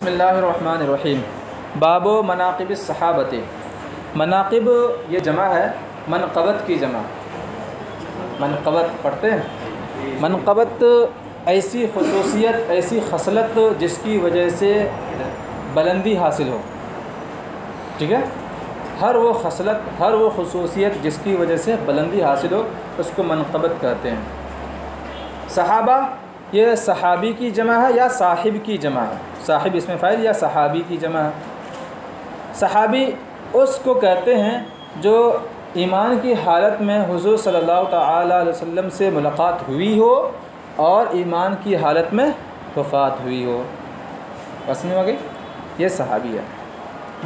اللہ الرحمن الرحیم۔ باب مناقب الصحابۃ۔ مناقب یہ جمع ہے منقبت کی جمع۔ منقبت پڑھتے ہیں۔ منقبت ایسی خصوصیت، ایسی خصلت جس کی وجہ سے بلندی حاصل ہو، ٹھیک ہے، ہر وہ خصلت، ہر وہ خصوصیت جس کی وجہ سے بلندی حاصل ہو اس کو منقبت کہتے ہیں۔ صحابہ یہ صحابی کی جمع ہے یا صاحب کی جمع ہے؟ صاحب اسم فاعل یا صحابی کی جمع ہے؟ صحابی اس کو کہتے ہیں جو ایمان کی حالت میں حضور صلی اللہ تعالی علیہ وسلم سے ملاقات ہوئی ہو اور ایمان کی حالت میں وفات ہوئی ہو، بس میں ہو گئی، یہ صحابی ہے۔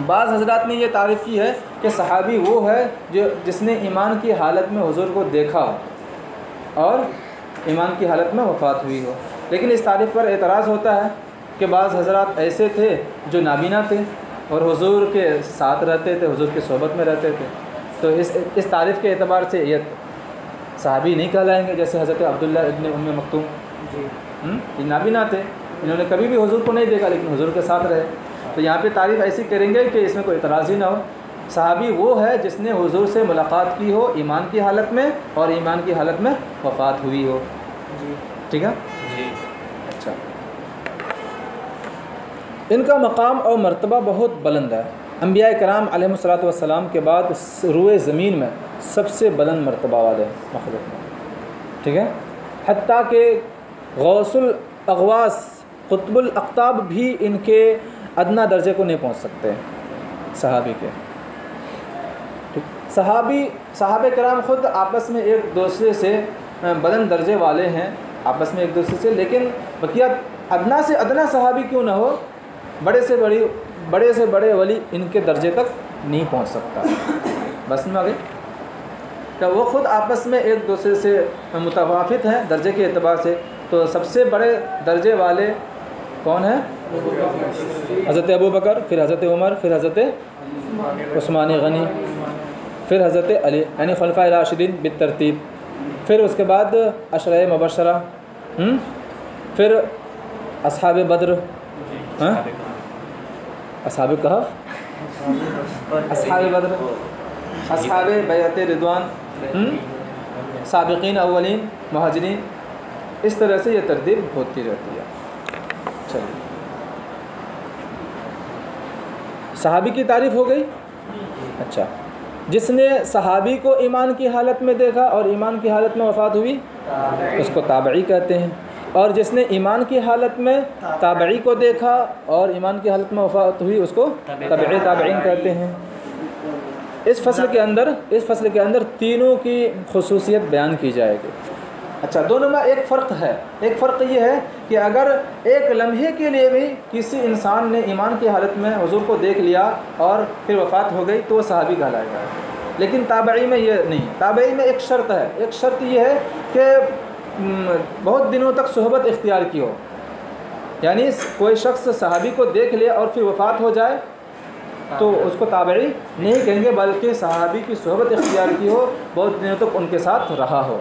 بعض حضرات نے یہ تعریف کی ہے کہ صحابی وہ ہے جس نے ایمان کی حالت میں حضور کو دیکھا ہو اور ایمان کی حالت میں وفات ہوئی ہو، لیکن اس تعریف پر اعتراض ہوتا ہے کہ بعض حضرات ایسے تھے جو نابینا تھے اور حضور کے ساتھ رہتے تھے، حضور کی صحبت میں رہتے تھے، تو اس تعریف کے اعتبار سے یہ صحابی نہیں کہلائیں گے۔ جیسے حضرت عبداللہ ابن ام مکتوم، یہ نابینا تھے، انہوں نے کبھی بھی حضور کو نہیں دیکھا لیکن حضور کے ساتھ رہے، تو یہاں پہ تعریف ایسی کریں گے کہ اس میں کوئی اعتراض ہی نہ ہو۔ صحابی وہ ہے جس نے حضور سے ملاقات کی ہو ایمان کی حالت میں اور ایمان کی حالت میں وفات ہوئی ہو، ٹھیک ہے جی۔ اچھا، ان کا مقام اور مرتبہ بہت بلند ہے۔ انبیاء کرام علیہ الصلوۃ والسلام کے بعد روئے زمین میں سب سے بلند مرتبہ والے مخلوق ہیں، ٹھیک ہے، حتیٰ کہ غوث الاغواث قطب الاقطاب بھی ان کے ادنا درجے کو نہیں پہنچ سکتے صحابی کے۔ صحابہ کرام خود آپس میں ایک دوسرے سے بلند درجے والے ہیں آپس میں ایک دوسرے سے، لیکن بقیہ ادنا سے ادنا صحابی کیوں نہ ہو، بڑے سے بڑے ولی ان کے درجے تک نہیں پہنچ سکتا، بس میں آگے کہ وہ خود آپس میں ایک دوسرے سے متفاوت ہیں درجے کے اعتبار سے۔ تو سب سے بڑے درجے والے کون ہیں؟ حضرت ابو بکر، پھر حضرت عمر، پھر حضرت عثمان غنی، پھر حضرت علی، یعنی خلفائے راشدین بالترتیب، پھر اس کے بعد عشرہ مبشرہ، پھر اصحاب بدر، اصحاب کہف، اصحاب بدر، اصحاب بیعت رضوان، سابقین اولین، مہاجرین، اس طرح سے یہ ترتیب ہوتی رہتی ہے۔ چلیے، صحابی کی تعریف ہو گئی۔ اچھا، جس نے صحابی کو ایمان کی حالت میں دیکھا اور ایمان کی حالت میں وفات ہوئی اس کو تابعی کہتے ہیں، اور جس نے ایمان کی حالت میں تابعی کو دیکھا اور ایمان کی حالت میں وفات ہوئی اس کو تابعی تابعین کہتے ہیں۔ اس فصل کے اندر تینوں کی خصوصیت بیان کی جائے گی۔ اچھا، دونوں میں ایک فرق ہے۔ ایک فرق یہ ہے کہ اگر ایک لمحے کے لیے بھی کسی انسان نے ایمان کی حالت میں حضور کو دیکھ لیا اور پھر وفات ہو گئی تو وہ صحابی کہلائے گا، لیکن تابعی میں یہ نہیں۔ تابعی میں ایک شرط ہے، ایک شرط یہ ہے کہ بہت دنوں تک صحبت اختیار کی ہو، یعنی کوئی شخص صحابی کو دیکھ لے اور پھر وفات ہو جائے تو اس کو تابعی نہیں کہیں گے، بلکہ صحابی کی صحبت اختیار کی ہو، بہت دنوں تک ان کے ساتھ رہا ہو،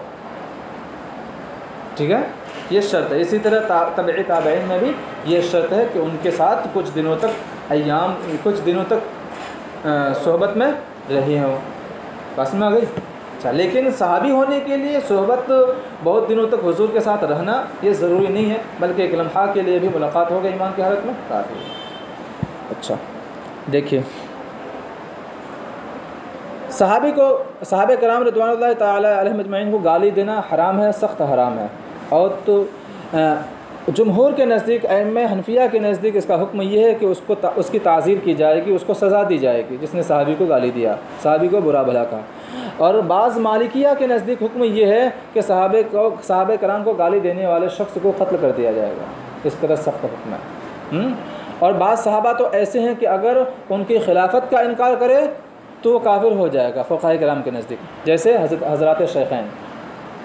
ٹھیک ہے، یہ شرط ہے۔ اسی طرح تبعی تابعین میں بھی یہ شرط ہے کہ ان کے ساتھ کچھ دنوں تک صحبت میں رہی ہوں، بس میں آ گئی۔ اچھا، لیکن صحابی ہونے کے لیے صحبت بہت دنوں تک حضور کے ساتھ رہنا یہ ضروری نہیں ہے، بلکہ ایک لمحہ کے لیے بھی ملاقات ہوگا ایمان کی حالت میں کافی ہے۔ اچھا دیکھیے، صحابہ کرام رضوان اللہ تعالی علیہم اجمعین کو گالی دینا حرام ہے، سخت حرام ہے، اور تو جمہور کے نزدیک، ائمہ حنفیہ کے نزدیک اس کا حکم یہ ہے کہ اس کی تعزیر کی جائے گی، اس کو سزا دی جائے گی جس نے صحابی کو گالی دیا، صحابی کو برا بھلا کہا۔ اور بعض مالکیہ کے نزدیک حکم یہ ہے کہ صحابہ کرام کو گالی دینے والے شخص کو قتل کر دیا جائے گا، اس قدر سخت حکم ہے۔ اور بعض صحابہ تو ایسے ہیں کہ اگر ان کی خلافت کا انکار کرے تو وہ کافر ہو جائے گا فقہاء کرام کے نزدیک، جیسے حضرات شیخین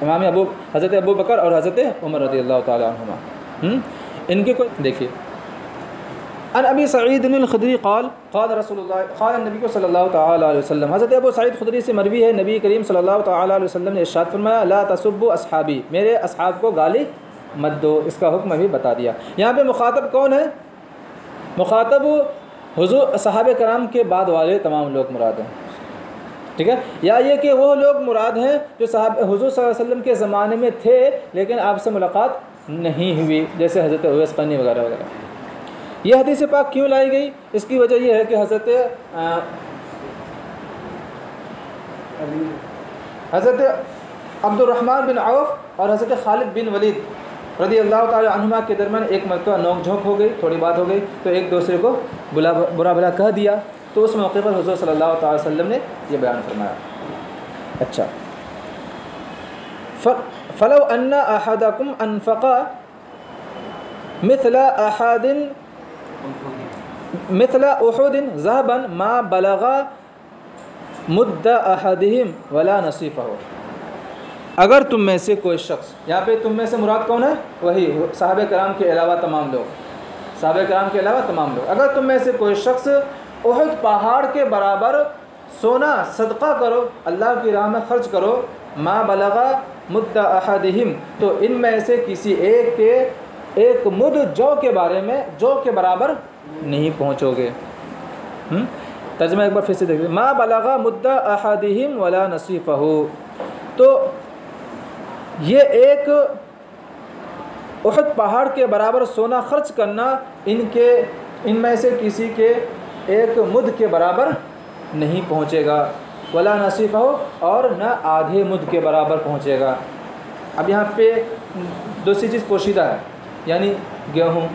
حضرت ابو بکر اور حضرت عمر رضی اللہ تعالی عنہما، ان کے کوئی دیکھیے، عن ابی سعید الخدری قال النبی صلی اللہ تعالی علیہ وسلم، حضرت ابو سعید خدری سے مروی ہے، نبی کریم صلی اللہ تعالی علیہ وسلم نے ارشاد فرمایا، لا تسبوا اصحابی، میرے اصحاب کو گالی مت دو، اس کا حکم بھی بتا دیا۔ یہاں پہ مخاطب کون ہے؟ مخاطب حضور صحابہ کرام کے بعد والے تمام لوگ مراد ہیں، ٹھیک ہے، یا یہ کہ وہ لوگ مراد ہیں جو صحابہ حضور صلی اللہ علیہ وسلم کے زمانے میں تھے لیکن آپ سے ملاقات نہیں ہوئی، جیسے حضرت اویس قرنی وغیرہ وغیرہ۔ یہ حدیث پاک کیوں لائی گئی؟ اس کی وجہ یہ ہے کہ حضرت عبد الرحمن بن عوف اور حضرت خالد بن ولید رضی اللہ تعالی عنہما کے درمیان ایک مرتبہ نوک جھونک ہو گئی، تھوڑی بات ہو گئی، تو ایک دوسرے کو برا بھلا کہہ دیا، تو اس موقع پر حضور صلی اللہ تعالی وسلم نے یہ بیان فرمایا۔ اچھا، فلو ان احدکم انفق مثل احد ذهبا ما بلغ مد احدهم ولا نصیفہ۔ اگر تم میں سے کوئی شخص، یہاں پہ تم میں سے مراد کون ہے؟ وہی صحابہ کرام کے علاوہ تمام لوگ، صحابہ کرام کے علاوہ تمام لوگ۔ اگر تم میں سے کوئی شخص احد پہاڑ کے برابر سونا صدقہ کرو، اللہ کی راہ میں خرچ کرو، ما بلغا مد احدہم، تو ان میں سے کسی ایک کے ایک مد جو کے بارے میں، جو کے برابر نہیں پہنچو گے۔ ترجمہ ایک بار پھر سے دیکھیں، ما بلغا مد احدہم ولا نصیفہ، تو یہ ایک احد پہاڑ کے برابر سونا خرچ کرنا ان میں سے کسی کے ایک مد کے برابر نہیں پہنچے گا، ولا نصیفہ، اور نہ آدھے مد کے برابر پہنچے گا۔ اب یہاں پہ دوسری چیز پوشیدہ ہے، یعنی گیہوں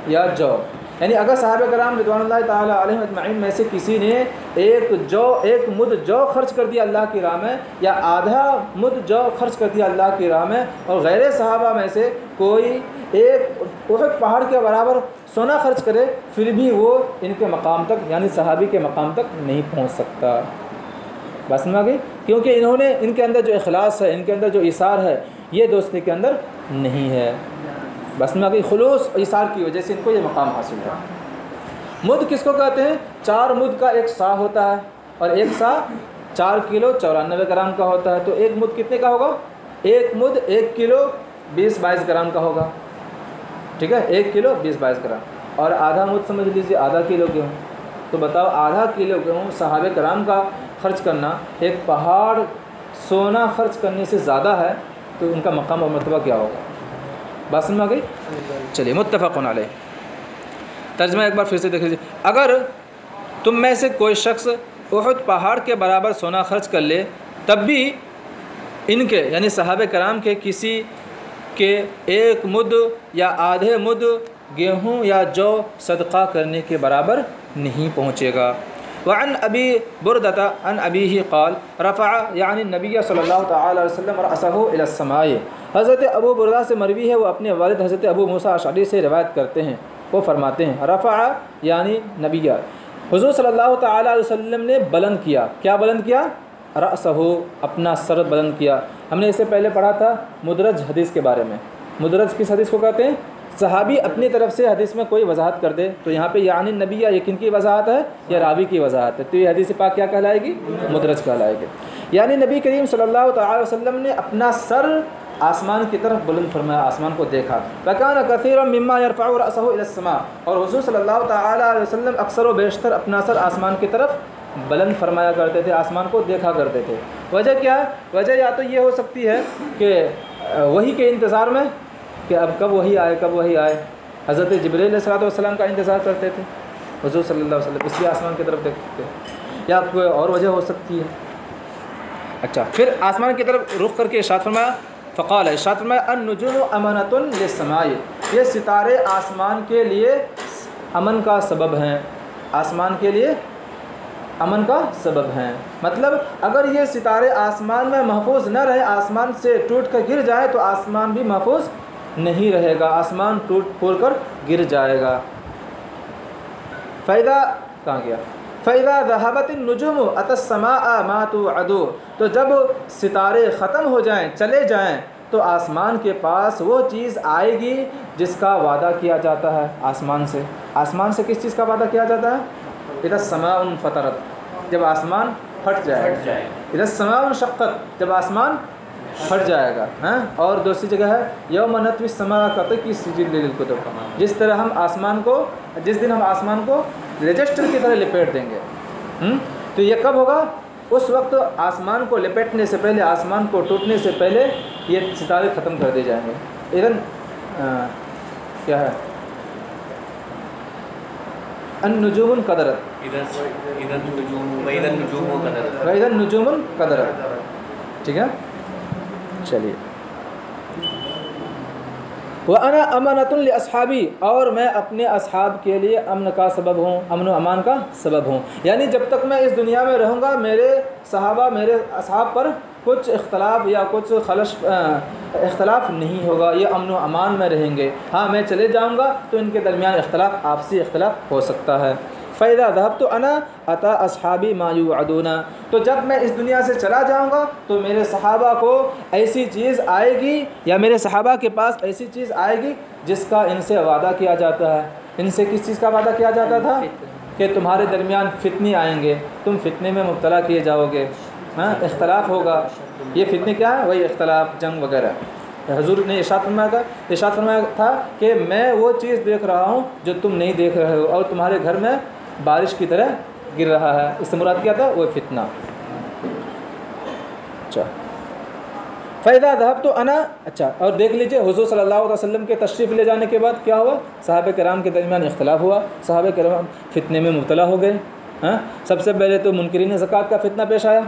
یا جو، یعنی اگر صحابہ کرام رضوان اللہ تعالیٰ علیہم اجمعین میں سے کسی نے ایک مد جو خرچ کر دیا اللہ کی راہ میں، یا آدھا مد جو خرچ کر دیا اللہ کی راہ میں، اور غیر صحابہ میں سے کوئی ایک احد پہاڑ کے برابر سونا خرچ کرے، پھر بھی وہ ان کے مقام تک، یعنی صحابی کے مقام تک نہیں پہنچ سکتا۔ بات سمجھ آ گئی؟ کیونکہ ان کے اندر جو اخلاص ہے، ان کے اندر جو ایثار ہے، یہ دوستی کے اندر نہیں ہے۔ بس میں کہ خلوص ایثار کی وجہ سے ان کو یہ مقام حاصل ہے۔ مد کس کو کہتے ہیں؟ 4 مد کا ایک سا ہوتا ہے، اور ایک سا 4 کلو 94 گرام کا ہوتا ہے، تو ایک مد کتنے کا ہوگا؟ ایک مد 1 کلو 20-22 گرام کا ہوگا، ٹھیک ہے، 1 کلو 20-22 گرام۔ اور آدھا مد سمجھ لیجیے آدھا کلو گیہوں، تو بتاؤ آدھا کلو گیہوں صحابہ کرام کا خرچ کرنا ایک پہاڑ سونا خرچ کرنے سے زیادہ ہے، تو ان کا مقام اور مرتبہ کیا ہوگا؟ بات سمجھ میں آ گئی؟ چلیے، متفق علیہ۔ ترجمہ ایک بار پھر سے دیکھ لیجیے، اگر تم میں سے کوئی شخص احد پہاڑ کے برابر سونا خرچ کر لے، تب بھی ان کے یعنی صحابہ کرام کے کسی کے ایک مد یا آدھے مد گیہوں یا جو صدقہ کرنے کے برابر نہیں پہنچے گا۔ وعن ابی بردۃ عن ابیہ قال رفع یعنی النبی صلی اللہ تعالی علیہ وسلم رأسہ الی السماء، حضرت ابو بردہ سے مروی ہے، وہ اپنے والد حضرت ابو موسیٰ اشعری سے روایت کرتے ہیں، وہ فرماتے ہیں رفع یعنی نبی، حضور صلی اللہ تعالی علیہ وسلم نے بلند کیا، کیا بلند کیا؟ رأسہ، اپنا سر بلند کیا۔ ہم نے اس سے پہلے پڑھا تھا مدرج حدیث کے بارے میں۔ مدرج کس حدیث کو کہتے ہیں؟ صحابی اپنی طرف سے حدیث میں کوئی وضاحت کر دے، تو یہاں پہ یعنی نبی یہ کن کی وضاحت ہے؟ یا راوی کی وضاحت ہے، تو یہ حدیث پاک کیا کہلائے گی؟ مدرج کہلائے گی۔ یعنی نبی کریم صلی اللہ تعالی وسلم نے اپنا سر آسمان کی طرف بلند فرمایا، آسمان کو دیکھا۔ وَكَانَ كَثِيرًا مِمَّا يَرْفَعُ رَأْسَهُ إِلَى السَّمَاءِ، اور حضور صلی اللہ تعالی علیہ وسلم اکثر و بیشتر اپنا سر آسمان کی طرف بلند فرمایا کرتے تھے، آسمان کو دیکھا کرتے تھے۔ وجہ کیا ہے؟ وجہ یا تو یہ ہو سکتی ہے کہ وحی کے انتظار میں، کہ اب کب وحی آئے، کب وحی آئے، حضرت جبریل علیہ الصلوۃ والسلام کا انتظار کرتے تھے حضور صلی اللہ علیہ وسلم، اس لیے آسمان کی طرف دیکھتے تھے، یا کوئی اور وجہ ہو سکتی ہے۔ اچھا، پھر آسمان کی طرف رخ کر کے ارشاد فرمایا، فقال، ارشاد فرمایا النجوم امانۃ للسماء، یہ ستارے آسمان کے لیے امن کا سبب ہیں، آسمان کے لیے امن کا سبب ہیں۔ مطلب اگر یہ ستارے آسمان میں محفوظ نہ رہے، آسمان سے ٹوٹ کر گر جائے تو آسمان بھی محفوظ نہیں رہے گا، آسمان ٹوٹ پھوڑ کر گر جائے گا۔ فائدہ کہاں گیا؟ فَإِذَا ذَهَبَتِ النُّجُومُ أَتَى السَّمَاءَ مَا تُوعَدُ، تو جب ستارے ختم ہو جائیں، چلے جائیں، تو آسمان کے پاس وہ چیز آئے گی جس کا وعدہ کیا جاتا ہے آسمان سے۔ آسمان سے کس چیز کا وعدہ کیا جاتا ہے؟ اِذَا السَّمَاءُ انفطرت، جب آسمان پھٹ جائے، اِذَا السَّمَاءُ انشقت، جب آسمان پھٹ جائے گا. ہاں اور دوسری جگہ ہے یوم نطوی السماء کطی السجل للکتب، جس طرح ہم آسمان کو، جس دن ہم آسمان کو رجسٹر کی طرح لپیٹ دیں گے. تو یہ کب ہوگا؟ اس وقت آسمان کو لپیٹنے سے پہلے، آسمان کو ٹوٹنے سے پہلے یہ ستارے ختم کر دیے جائیں گے. اذن کیا ہے؟ النجوم انقدرت، وَإِذَا النُّجُومُ انقدرت. ٹھیک ہے، چلیے. وَأَنَا أَمَانَةٌ لِأَصْحَابِي، اور میں اپنے اصحاب کے لیے امن کا سبب ہوں، امن و امان کا سبب ہوں. یعنی جب تک میں اس دنیا میں رہوں گا میرے صحابہ، میرے اصحاب پر کچھ اختلاف یا کچھ اختلاف نہیں ہوگا، یہ امن و امان میں رہیں گے. ہاں میں چلے جاؤں گا تو ان کے درمیان اختلاف، آپسی اختلاف ہو سکتا ہے. فَإِذَا ذَهَبْتُ أَنَا أَتَىٰ أَصْحَابِي مَا يُوعَدُونَ، تو جب میں اس دنیا سے چلا جاؤں گا تو میرے صحابہ کو ایسی چیز آئے گی، یا میرے صحابہ کے پاس ایسی چیز آئے گی جس کا ان سے وعدہ کیا جاتا ہے. ان سے کس چیز کا وعدہ کیا جاتا تھا؟ کہ تمہارے درمیان فتنے آئیں گے، تم فتنے میں مبتلا کیے جاؤ گے، ہاں اختلاف ہوگا. یہ فتنے کیا ہے؟ وہی اختلاف، جنگ وغیرہ. حضور نے ارشاد فرمایا تھا کہ میں وہ چیز دیکھ رہا ہوں جو تم نہیں دیکھ رہے ہو، اور تمہارے گھر میں بارش کی طرح گر رہا ہے. اس سے مراد کیا تھا؟ وہ فتنہ. اچھا فَإِذَا ذَهَبْتُ أَنَا، اچھا اور دیکھ لیجئے حضور صلی اللہ علیہ وسلم کے تشریف لے جانے کے بعد کیا ہوا؟ صحابہ کرام کے درمیان اختلاف ہوا، صحابہ کرام فتنے میں مبتلا ہو گئے. ہاں سب سے پہلے تو منکرین زکوٰۃ کا فتنہ پیش آیا،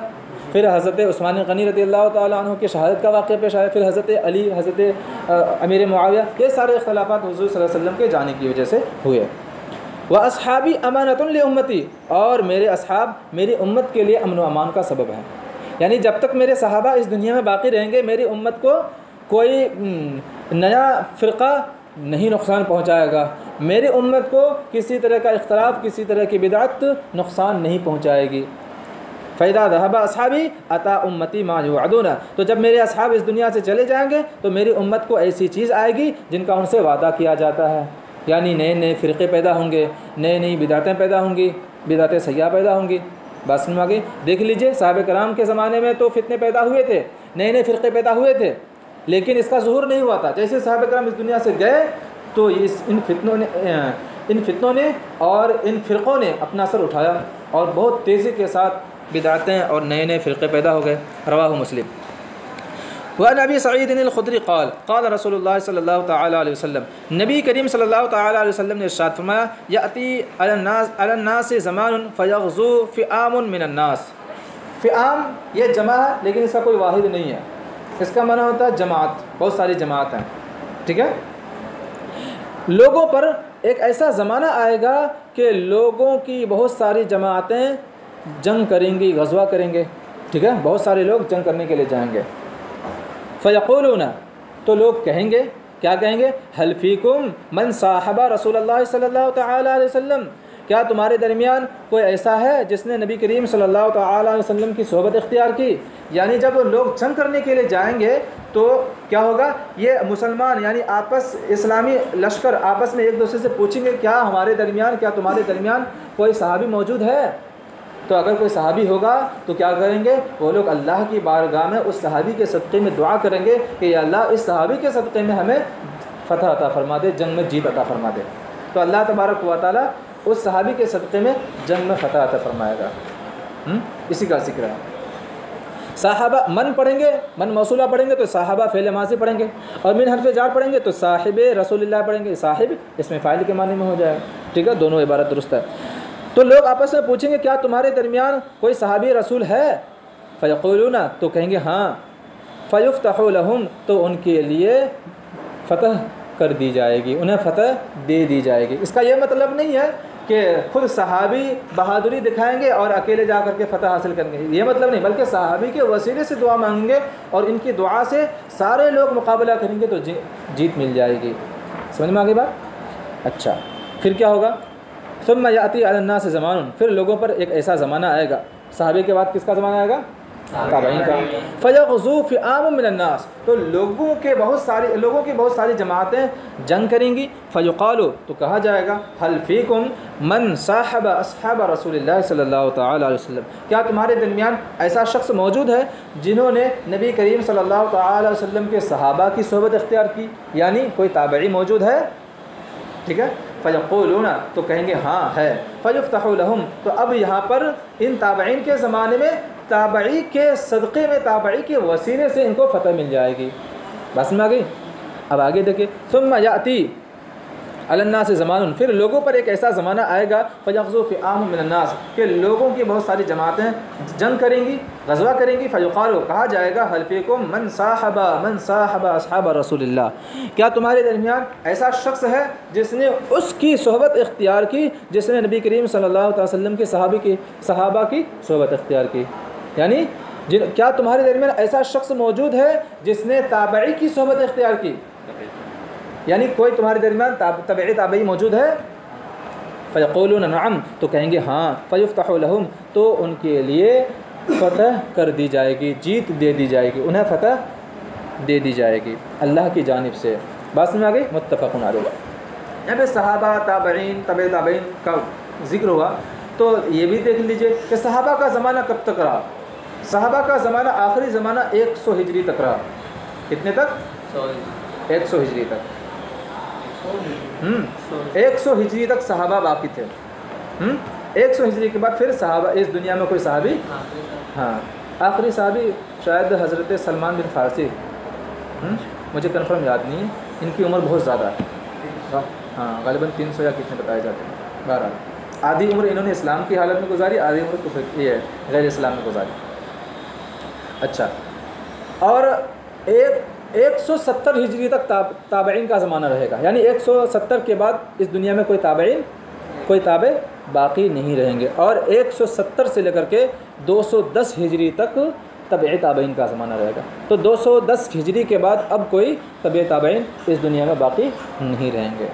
پھر حضرت عثمان غنی رضی اللہ تعالیٰ عنہ کی شہادت کا واقعہ پیش آیا، پھر حضرت علی، حضرت امیر معاویہ. یہ سارے اختلافات حضور صلی اللہ علیہ وسلم کے جانے کی وجہ سے ہوئے. وَأَصْحَابِي أَمَانَةٌ لِأُمَّتِي، اور میرے اصحاب میری امت کے لیے امن و امان کا سبب ہیں. یعنی جب تک میرے صحابہ اس دنیا میں باقی رہیں گے میری امت کو کوئی نیا فرقہ نہیں نقصان پہنچائے گا، میری امت کو کسی طرح کا اختلاف، کسی طرح کی بدعت نقصان نہیں پہنچائے گی. فَإِذَا ذَهَبَ أَصْحَابِي أَتَىٰ أُمَّتِي مَا يُوعَدُونَ، تو جب میرے اصحاب اس دنیا سے چلے جائیں گے تو میری امت کو ایسی چیز آئے گی جن کا ان سے وعدہ کیا جاتا ہے. یعنی نئے نئے فرقے پیدا ہوں گے، نئی نئی بدعتیں پیدا ہوں گی، بدعتیں سیاح پیدا ہوں گی. بات سمجھ میں آ گئی؟ دیکھ لیجئے صحابہ کرام کے زمانے میں تو فتنے پیدا ہوئے تھے، نئے نئے فرقے پیدا ہوئے تھے، لیکن اس کا ظہور نہیں ہوا تھا. جیسے صحابہ کرام اس دنیا سے گئے تو ان فتنوں نے اور ان فرقوں نے اپنا اثر اٹھایا اور بہت تیزی کے ساتھ بدعتیں اور نئے نئے فرقے پیدا ہو گئے. رواہ مسلم. وعن ابی سعید الخدری قال قال رسول اللہ صلی اللہ تعالیٰ علیہ وسلم، نبی کریم صلی اللہ تعالیٰ علیہ وسلم نے ارشاد فرمایا، یأتی علی الناس زمان فیغزو فئام من الناس. فئام یہ جمع ہے لیکن اس کا کوئی واحد نہیں ہے، اس کا معنی ہوتا ہے جماعت، بہت ساری جماعت ہیں. ٹھیک ہے، لوگوں پر ایک ایسا زمانہ آئے گا کہ لوگوں کی بہت ساری جماعتیں جنگ کریں گی، غزوہ کریں گے. ٹھیک ہے، بہت سارے لوگ جنگ کرنے کے لیے جائیں گے. فیقولون، تو لوگ کہیں گے، کیا کہیں گے؟ هل فیکم من صاحب رسول اللہ صلی اللہ تعالیٰ علیہ وسلم، کیا تمہارے درمیان کوئی ایسا ہے جس نے نبی کریم صلی اللہ تعالیٰ علیہ وسلم کی صحبت اختیار کی؟ یعنی جب لوگ جنگ کرنے کے لیے جائیں گے تو کیا ہوگا؟ یہ مسلمان یعنی آپس، اسلامی لشکر آپس میں ایک دوسرے سے پوچھیں گے کیا ہمارے درمیان، کیا تمہارے درمیان کوئی صحابی موجود ہے؟ تو اگر کوئی صحابی ہوگا تو کیا کریں گے؟ وہ لوگ اللہ کی بارگاہ میں اس صحابی کے صدقے میں دعا کریں گے کہ یا اللہ اس صحابی کے صدقے میں ہمیں فتح عطا فرما دے، جنگ میں جیت عطا فرما دے. تو اللہ تبارک و تعالیٰ اس صحابی کے صدقے میں جنگ میں فتح عطا فرمائے گا. اسی کا ذکر ہے. صحابہ من پڑھیں گے، من موصولہ پڑھیں گے تو صحابہ فعل ماضی پڑھیں گے، اور من حرف جار پڑھیں گے تو صاحب رسول اللہ پڑھیں گے. صاحب اس میں فاعل کے معنی میں ہو جائے. ٹھیک ہے، دونوں عبارت درست ہے. تو لوگ آپس میں پوچھیں گے کیا تمہارے درمیان کوئی صحابی رسول ہے؟ فیقولون، تو کہیں گے ہاں. فیفتح لہم، تو ان کے لیے فتح کر دی جائے گی، انہیں فتح دے دی جائے گی. اس کا یہ مطلب نہیں ہے کہ خود صحابی بہادری دکھائیں گے اور اکیلے جا کر کے فتح حاصل کریں گے، یہ مطلب نہیں، بلکہ صحابی کے وسیلے سے دعا مانگیں گے اور ان کی دعا سے سارے لوگ مقابلہ کریں گے تو جیت مل جائے گی. سمجھ میں آ گئی بات؟ اچھا، پھر کیا ہوگا؟ ثم یاتی علی الناس زمان، پھر لوگوں پر ایک ایسا زمانہ آئے گا. صحابہ کے بعد کس کا زمانہ آئے گا؟ تابعین کا۔ فیغزو فئام من الناس، تو لوگوں کی بہت ساری جماعتیں جنگ کریں گی۔ فیقال، تو کہا جائے گا حل فیکم من صاحب اصحاب رسول اللہ صلی اللہ تعالی علیہ وسلم، کیا تمہارے درمیان ایسا شخص موجود ہے جنہوں نے نبی کریم صلی اللہ تعالی علیہ وسلم کے صحابہ کی صحبت اختیار کی، یعنی کوئی تابعی موجود ہے، ٹھیک ہے۔ فیقولون، تو کہیں گے ہاں ہے۔ فیفتح لہم، تو اب یہاں پر ان تابعین کے زمانے میں تابعی کے صدقے میں، تابعی کے وسیلے سے ان کو فتح مل جائے گی۔ بس میں آ گئی۔ اب آگے دیکھیں، ثم یاتی علی الناس زمان، پھر لوگوں پر ایک ایسا زمانہ آئے گا فیغزو فئام من الناس، کہ لوگوں کی بہت ساری جماعتیں جنگ کریں گی، غزوہ کریں گی۔ فیقال، کہا جائے گا حل فیکم من صاحب اصحاب رسول اللہ، کیا تمہارے درمیان ایسا شخص ہے جس نے اس کی صحبت اختیار کی جس نے نبی کریم صلی اللہ علیہ وسلم کے صحابہ کی صحبت اختیار کی، یعنی کیا تمہارے درمیان ایسا شخص موجود ہے جس نے تابعی کی صحبت اختیار کی، یعنی کوئی تمہارے درمیان تابعی موجود ہے۔ فیقولون نعم، تو کہیں گے ہاں۔ فیفتح لہم، تو ان کے لیے فتح کر دی جائے گی، جیت دے دی جائے گی، انہیں فتح دے دی جائے گی اللہ کی جانب سے۔ بات سمجھ میں آ گئی؟ متفق علیہ۔ یہاں پہ صحابہ، تابعین، تابع تابعین کا ذکر ہوا، تو یہ بھی دیکھ لیجئے کہ صحابہ کا زمانہ کب تک رہا۔ صحابہ کا زمانہ آخری زمانہ 100 ہجری تک رہا۔ کتنے تک؟ 100 ہجری تک۔ 100 ہجری تک صحابہ باقی تھے۔ 100 ہجری کے بعد پھر صحابہ اس دنیا میں کوئی صحابی، ہاں آخری صحابی شاید حضرت سلمان بن فارسی، مجھے کنفرم یاد نہیں ہے، ان کی عمر بہت زیادہ ہے، ہاں غالباً 300 یا کتنے بتائے جاتے ہیں۔ بہرحال آدھی عمر انہوں نے اسلام کی حالت میں گزاری، آدھی عمر کفر یہ غیر اسلام میں گزاری۔ اچھا، اور 170 ہجری تک تابعین کا زمانہ رہے گا، یعنی 170 کے بعد اس دنیا میں کوئی تابع باقی نہیں رہیں گے، اور 170 سے لے کر کے 210 ہجری تک تبع تابعین کا زمانہ رہے گا۔ تو 210 ہجری کے بعد اب کوئی تبع تابعین اس دنیا میں باقی نہیں رہیں گے۔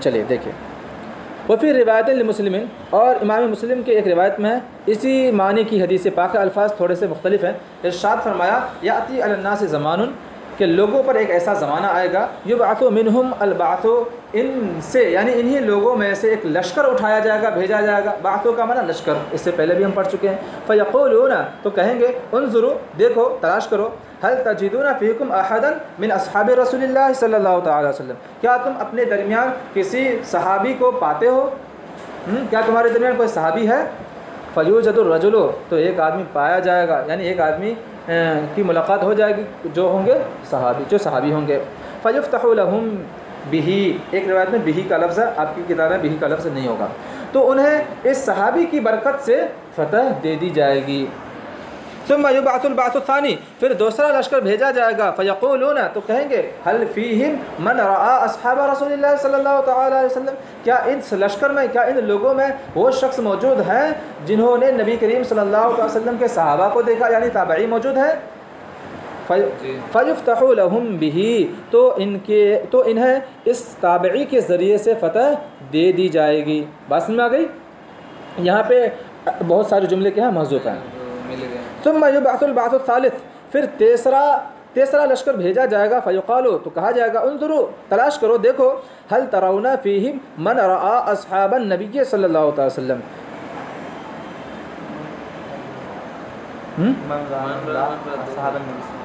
چلیے دیکھیں، وفی روایت لمسلم، اور امام مسلم کے ایک روایت میں ہے اسی معنی کی حدیث پاک، الفاظ تھوڑے سے مختلف ہیں۔ ارشاد فرمایا یاتی علی الناس زمان، کہ لوگوں پر ایک ایسا زمانہ آئے گا یبعث منہم البعث، ان سے یعنی انہی لوگوں میں سے ایک لشکر اٹھایا جائے گا، بھیجا جائے گا۔ بعثوں کا معنی لشکر، اس سے پہلے بھی ہم پڑھ چکے ہیں۔ فیقولون، تو کہیں گے انظروا، دیکھو تلاش کرو، هل تجدون فیکم احدا من اصحاب رسول اللہ صلی اللہ تعالی وسلم، کیا تم اپنے درمیان کسی صحابی کو پاتے ہو، کیا تمہارے درمیان کوئی صحابی ہے؟ فیوجد الرجل، تو ایک آدمی پایا جائے گا، یعنی ایک آدمی کی ملاقات ہو جائے گی جو ہوں گے صحابی ہوں گے۔ فیفتح لہم بہ، ایک روایت میں بہ کا لفظ ہے، آپ کی کتاب میں بہ کا لفظ نہیں ہوگا، تو انہیں اس صحابی کی برکت سے فتح دے دی جائے گی۔ ثم یبعث البعث الثانی، پھر دوسرا لشکر بھیجا جائے گا۔ فیقولون، تو کہیں گے هل فیہم من رعا اصحاب رسول اللہ صلی اللہ تعالی علیہ وسلم، کیا اس لشکر میں، کیا ان لوگوں میں وہ شخص موجود ہیں جنہوں نے نبی کریم صلی اللہ علیہ وسلم کے صحابہ کو دیکھا، یعنی تابعی موجود ہیں؟ فیفتح لہم بہ، تو انہیں اس تابعی کے ذریعے سے فتح دے دی جائے گی۔ بات سمجھ میں آ گئی؟ یہاں پہ بہت سارے جملے کے ہیں محذوف ہیں۔ ثم یبعث البعث الثالث، پھر تیسرا لشکر بھیجا جائے گا۔ فیقال، تو کہا جائے گا انظروا، تلاش کرو، دیکھو، هل ترون فیہم من رعا اصحاب النبی صلی اللہ علیہ وسلم،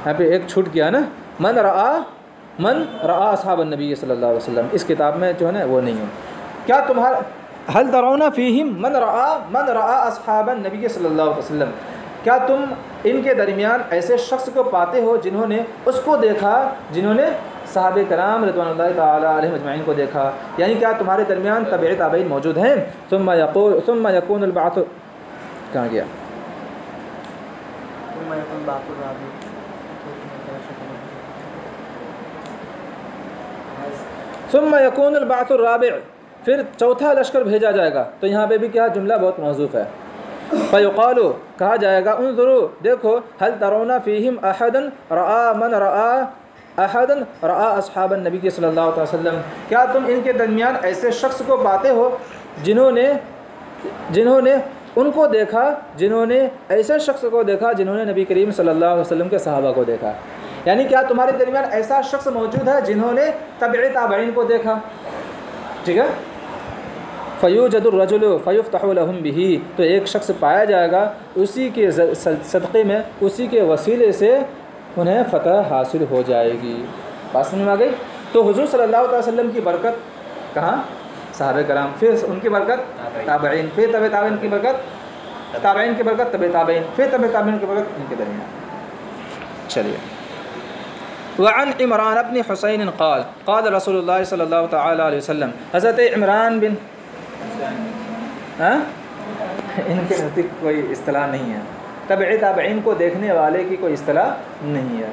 یہاں پہ ایک چھوٹ گیا نا، من رعا اصحاب النبی صلی اللہ علیہ وسلم، اس کتاب میں جو ہے نا وہ نہیں ہے۔ کیا تمہارا هل ترون فیہم من رعا اصحاب النبی صلی اللہ علیہ وسلم، کیا تم ان کے درمیان ایسے شخص کو پاتے ہو جنہوں نے اس کو دیکھا، جنہوں نے صحابہ کرام رضوان اللہ تعالی علیہم اجمعین کو دیکھا، یعنی کیا تمہارے درمیان تابع تابعین موجود ہیں؟ ثم یکون البعث، کہاں گیا؟ ثم یکون البعث الرابع، پھر چوتھا لشکر بھیجا جائے گا۔ تو یہاں پہ بھی کیا جملہ بہت محذوف ہے۔ فیقال، کہا جائے گا انظروا، دیکھو، هل ترون فیہم احدا رعا اصحاب النبی صلی اللہ علیہ وسلم، کیا تم ان کے درمیان ایسے شخص کو پاتے ہو جنہوں نے ان کو دیکھا جنہوں نے ایسے شخص کو دیکھا جنہوں نے نبی کریم صلی اللہ علیہ وسلم کے صحابہ کو دیکھا. یعنی کیا تمہارے درمیان ایسا شخص موجود ہے جنہوں نے تبع تابعین کو دیکھا؟ ٹھیک ہے. فیوجد الرجل فیفتح لهم به، تو ایک شخص پایا جائے گا اسی کے صدقے میں، اسی کے وسیلے سے انہیں فتح حاصل ہو جائے گی. بات سمجھ میں آ گئی؟ تو حضور صلی اللہ علیہ وسلم کی برکت کہاں؟ صحابہ کرام، پھر ان کی برکت تابعین، پھر تبع تابعین کی برکت تابعین کی برکت تبع تابعین، پھر تبع تابعین کی برکت ان کے درمیان. چلیے. وعن عمران بن حسین قال قال رسول اللہ صلی اللہ تعالی علیہ وسلم، حضرت عمران بن ان کے نزدیک کوئی اصطلاح نہیں ہے، تبع تابعین کو دیکھنے والے کی کوئی اصطلاح نہیں ہے.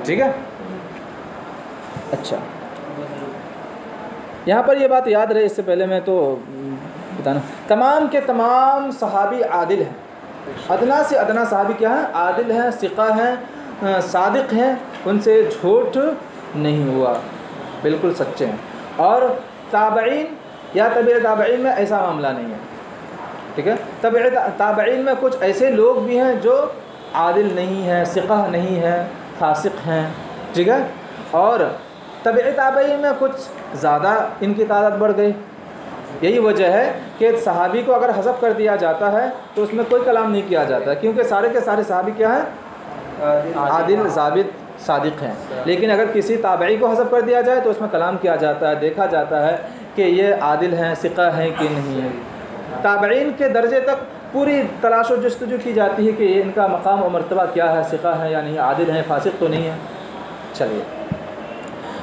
ٹھیک ہے. اچھا، یہاں پر یہ بات یاد رہے، اس سے پہلے میں تو بتانا، تمام کے تمام صحابی عادل ہیں. ادنا سے ادنا صحابی کیا ہیں؟ عادل ہیں، ثقہ ہیں، صادق ہیں، ان سے جھوٹ نہیں ہوا، بالکل سچے ہیں. اور تابعین یا تبع تابعین میں ایسا معاملہ نہیں ہے. ٹھیک ہے. تبع تابعین میں کچھ ایسے لوگ بھی ہیں جو عادل نہیں ہیں، ثقہ نہیں ہیں، فاسق ہیں. ٹھیک ہے. اور تبع تابعین میں کچھ زیادہ ان کی تعداد بڑھ گئی. یہی وجہ ہے کہ صحابی کو اگر حذف کر دیا جاتا ہے تو اس میں کوئی کلام نہیں کیا جاتا، کیونکہ سارے کے سارے صحابی کیا ہیں؟ عادل، ضابط، صادق ہیں. لیکن اگر کسی تابعی کو حذف کر دیا جائے تو اس میں کلام کیا جاتا ہے، دیکھا جاتا ہے کہ یہ عادل ہیں، ثقہ ہیں کہ نہیں ہیں. تابعین کے درجے تک پوری تلاش و جستجو کی جاتی ہے کہ ان کا مقام و مرتبہ کیا ہے، ثقہ ہے یا نہیں، عادل ہیں، فاسق تو نہیں ہے. چلیے.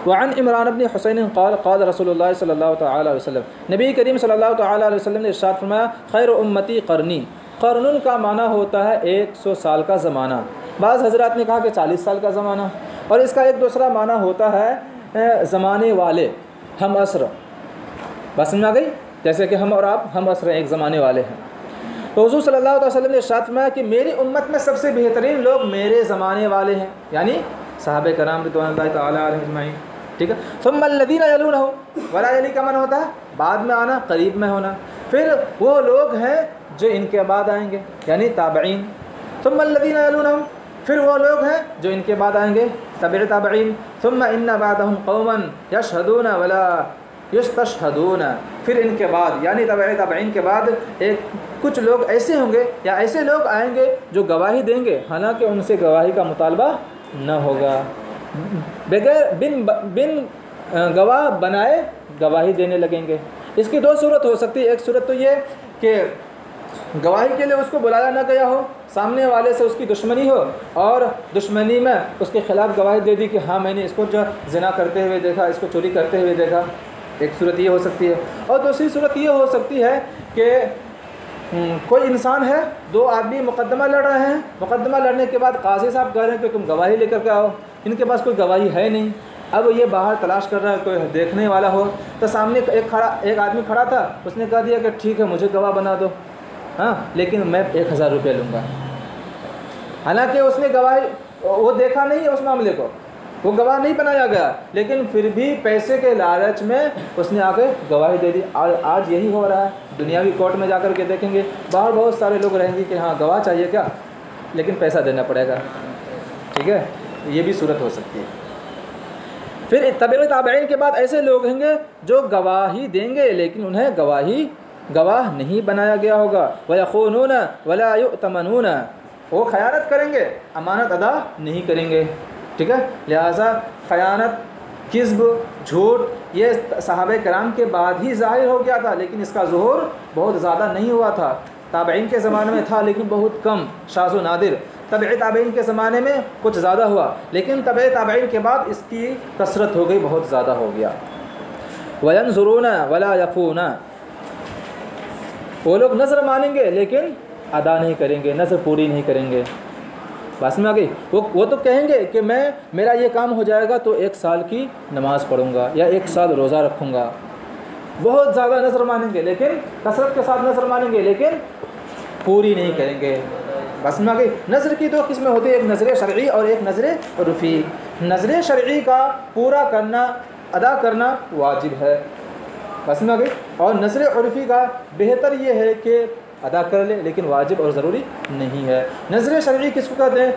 وعن عمران بن حسین قال قال رسول اللہ صلی اللہ تعالی علیہ وسلم، نبی کریم صلی اللہ تعالی علیہ وسلم نے ارشاد فرمایا، خیر امتی قرنی. قرن کا معنی ہوتا ہے 100 سال کا زمانہ. بعض حضرات نے کہا کہ 40 سال کا زمانہ، اور اس کا ایک دوسرا معنی ہوتا ہے زمانے والے، ہم عصر. بات سمجھ آ گئی؟ جیسے کہ ہم اور آپ ہم عصر ایک زمانے والے ہیں. تو حضور صلی اللہ علیہ وسلم نے ارشاد فرمایا کہ میری امت میں سب سے بہترین لوگ میرے زمانے والے ہیں، یعنی صحابہ کرام رضوان اللہ تعالی علیہم اجمعین. ٹھیک ہے. ثم الذین یلونہم، ولا یلی کا معنی ہوتا ہے بعد میں آنا، قریب میں ہونا. پھر وہ لوگ ہیں جو ان کے بعد آئیں گے، یعنی تابعین. ثم الذین یلونہم، پھر وہ لوگ ہیں جو ان کے بعد آئیں گے، تبع تابعین. ثم ان بعدہم قوما یشہدون ولا یستشہدون، پھر ان کے بعد یعنی تبع تابعین کے بعد کچھ لوگ ایسے ہوں گے یا ایسے لوگ آئیں گے جو گواہی دیں گے، حالانکہ ان سے گواہی کا مطالبہ نہ ہوگا، بغیر بن گواہ بنائے گواہی دینے لگیں گے. اس کی 2 صورت ہو سکتی ہے. ایک صورت تو یہ کہ گواہی کے لیے اس کو بلایا نہ گیا ہو، سامنے والے سے اس کی دشمنی ہو اور دشمنی میں اس کے خلاف گواہی دے دی کہ ہاں میں نے اس کو جو زنا کرتے ہوئے دیکھا، اس کو چوری کرتے ہوئے دیکھا. ایک صورت یہ ہو سکتی ہے. اور دوسری صورت یہ ہو سکتی ہے کہ کوئی انسان ہے، 2 آدمی مقدمہ لڑ رہے ہیں، مقدمہ لڑنے کے بعد قاضی صاحب کہہ رہے ہیں کہ تم گواہی لے کر کے آؤ. ان کے پاس کوئی گواہی ہے نہیں. اب یہ باہر تلاش کر رہا ہے کوئی دیکھنے والا ہو، تو سامنے ایک آدمی کھڑا تھا، اس نے کہہ دیا کہ ٹھیک ہے مجھے گواہ بنا دو، ہاں لیکن میں 1000 روپے لوں گا. حالانکہ اس نے گواہی وہ دیکھا نہیں ہے اس معاملے کو، وہ گواہ نہیں بنایا گیا، لیکن پھر بھی پیسے کے لالچ میں اس نے آ کے گواہی دے دی. اور آج یہی ہو رہا ہے. دنیاوی کورٹ میں جا کر کے دیکھیں گے باہر بہت سارے لوگ رہیں گے کہ ہاں گواہ چاہیے کیا، لیکن پیسہ دینا پڑے گا. ٹھیک ہے. یہ بھی صورت ہو سکتی ہے. پھر تبع تابعین کے بعد ایسے لوگ ہیں گے جو گواہی دیں گے لیکن انہیں گواہ نہیں بنایا گیا ہوگا. وَيَخُونُونَ وَلَا يُؤْتَمَنُونَ، وہ خیانت کریں گے، امانت ادا نہیں کریں گے. ٹھیک ہے. لہٰذا خیانت، کذب، جھوٹ یہ صحابہ کرام کے بعد ہی ظاہر ہو گیا تھا، لیکن اس کا ظہور بہت زیادہ نہیں ہوا تھا. تابعین کے زمانے میں تھا لیکن بہت کم، شاذ و نادر. تبع تابعین کے زمانے میں کچھ زیادہ ہوا، لیکن تبع تابعین کے بعد اس کی کثرت ہو گئی، بہت زیادہ ہو گیا. وَيَنْظُرُونَ وَلَا يَفُونَ، وہ لوگ نظر مانیں گے لیکن ادا نہیں کریں گے، نظر پوری نہیں کریں گے. بات میں آ گئی. وہ تو کہیں گے کہ میرا یہ کام ہو جائے گا تو 1 سال کی نماز پڑھوں گا یا 1 سال روزہ رکھوں گا. بہت زیادہ نظر مانیں گے، لیکن کثرت کے ساتھ نظر مانیں گے لیکن پوری نہیں کریں گے. بس میں آ گئی. نظر کی 2 قسمیں ہوتی ہیں، ایک نظر شرعی اور ایک نظر عرفی. نظر شرعی کا پورا کرنا، ادا کرنا واجب ہے، بس میں گئی. اور نظر عرفی کا بہتر یہ ہے کہ ادا کر لے لیکن واجب اور ضروری نہیں ہے. نظر شرعی کس کو کہتے ہیں؟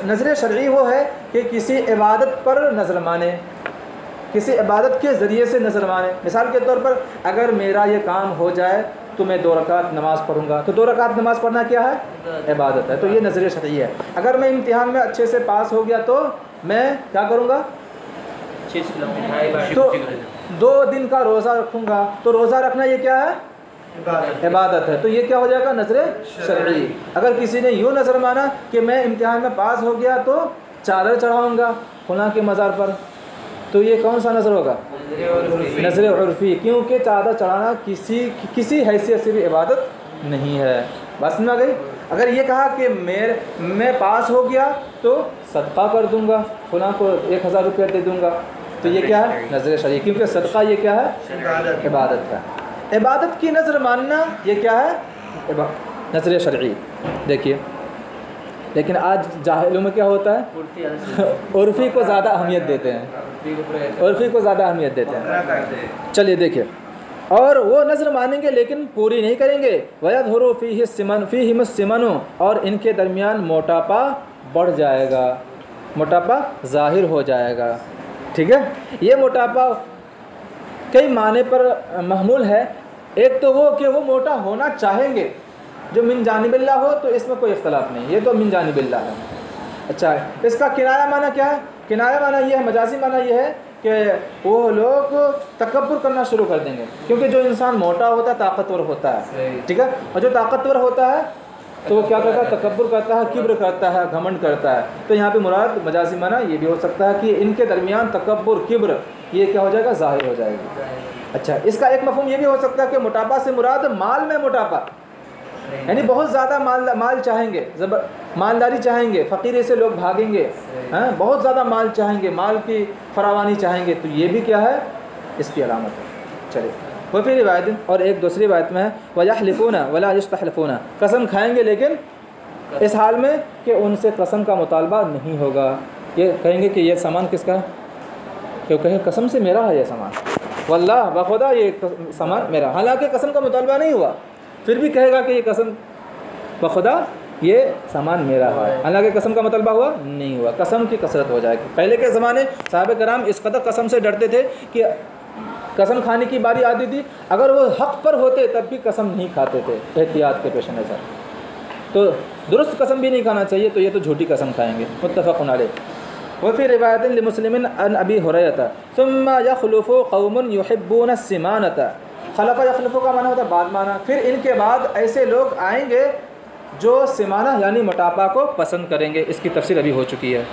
نظر شرعی وہ ہے کہ کسی عبادت پر نظر مانے، کسی عبادت کے ذریعے سے نظر مانے. مثال کے طور پر اگر میرا یہ کام ہو جائے تو میں 2 رکعت نماز پڑھوں گا، تو 2 رکعت نماز پڑھنا کیا ہے؟ عبادت ہے. تو یہ نظر شرعی ہے. اگر میں امتحان میں اچھے سے پاس ہو گیا تو میں کیا کروں گا؟ تو 2 دن کا روزہ رکھوں گا. تو روزہ رکھنا یہ کیا ہے؟ عبادت ہے. تو یہ کیا ہو جائے گا؟ نظر شرعی. اگر کسی نے یوں نظر مانا کہ میں امتحان میں پاس ہو گیا تو چادر چڑھاؤں گا فلاں کے مزار پر، تو یہ کون سا نظر ہوگا؟ نظر عرفی. کیونکہ چادر چڑھانا کسی حیثیت سے بھی عبادت نہیں ہے. بس میں گئی. اگر یہ کہا کہ میں پاس ہو گیا تو صدقہ کر دوں گا، فلاں کو 1000 روپیہ دے دوں گا، تو یہ کیا ہے؟ نظر شرعی. کیونکہ صدقہ یہ کیا ہے؟ عبادت ہے. عبادت کی نظر ماننا یہ کیا ہے؟ نظر شرعی. دیکھیے لیکن آج جاہلوں میں کیا ہوتا ہے؟ عرفی کو زیادہ اہمیت دیتے ہیں، عرفی کو زیادہ اہمیت دیتے ہیں. چلیے دیکھیے، اور وہ نظر مانیں گے لیکن پوری نہیں کریں گے. وَيَظْهُرُ فِيهِمُ السِّمَنُ، اور ان کے درمیان موٹاپا بڑھ جائے گا، موٹاپا ظاہر ہو جائے گا. ٹھیک ہے. یہ موٹاپا کئی معنی پر محمول ہے. ایک تو وہ کہ وہ موٹا ہونا چاہیں گے، جو من جانب اللہ ہو تو اس میں کوئی اختلاف نہیں، یہ تو من جانب اللہ ہے. اچھا، اس کا کنایہ معنی کیا ہے؟ کنایہ معنی یہ ہے، مجازی معنی یہ ہے کہ وہ لوگ تکبر کرنا شروع کر دیں گے. کیونکہ جو انسان موٹا ہوتا ہے طاقتور ہوتا ہے، ٹھیک ہے، اور جو طاقتور ہوتا ہے تو وہ کیا کرتا ہے؟ تکبر کرتا ہے، کبر کرتا ہے، گھمنڈ کرتا ہے. تو یہاں پہ مراد مجازی معنی یہ بھی ہو سکتا ہے کہ ان کے درمیان تکبر، کبر، یہ کیا ہو جائے گا؟ ظاہر ہو جائے گا. اچھا، اس کا ایک مفہوم یہ بھی ہو سکتا ہے کہ موٹاپا سے مراد مال میں موٹاپا، یعنی بہت زیادہ مال چاہیں گے، مالداری چاہیں گے، فقیری سے لوگ بھاگیں گے، بہت زیادہ مال چاہیں گے، مال کی فراوانی چاہیں گے، تو یہ بھی کیا ہے؟ اس کی علامت ہے. چلیے، وہ پھر روایت اور ایک دوسری روایت میں ہے وَيَحْلِفُونَ وَلَا يَسْتَحْلِفُونَ، قسم کھائیں گے لیکن اس حال میں کہ ان سے قسم کا مطالبہ نہیں ہوگا. یہ کہیں گے کہ یہ سامان کس کا ہے؟ کہ وہ کہیں قسم سے میرا ہے یہ سامان، واللہ بخدا یہ سامان میرا، حالانکہ قسم کا مطالبہ نہیں ہوا، پھر بھی کہے گا کہ یہ قسم بخدا یہ سامان میرا ہے، حالانکہ قسم کا مطالبہ ہوا نہیں ہوا. قسم کی کثرت ہو جائے گی. پہلے کے زمانے صحابہ کرام اس قدر قسم سے ڈرتے تھے کہ قسم کھانے کی باری آتی تھی، اگر وہ حق پر ہوتے تب بھی قسم نہیں کھاتے تھے احتیاط کے پیش نظر. تو درست قسم بھی نہیں کھانا چاہیے، تو یہ تو جھوٹی قسم کھائیں گے. متفق علیہ. وفي رواية لمسلم عن أبي هريرة ثم يخلف قوم يحبون السمانة. خلف یخلف کا معنی ہوتا ہے بعد معنی. پھر ان کے بعد ایسے لوگ آئیں گے جو سمانہ یعنی موٹاپا کو پسند کریں گے. اس کی تفسیر ابھی ہو چکی ہے.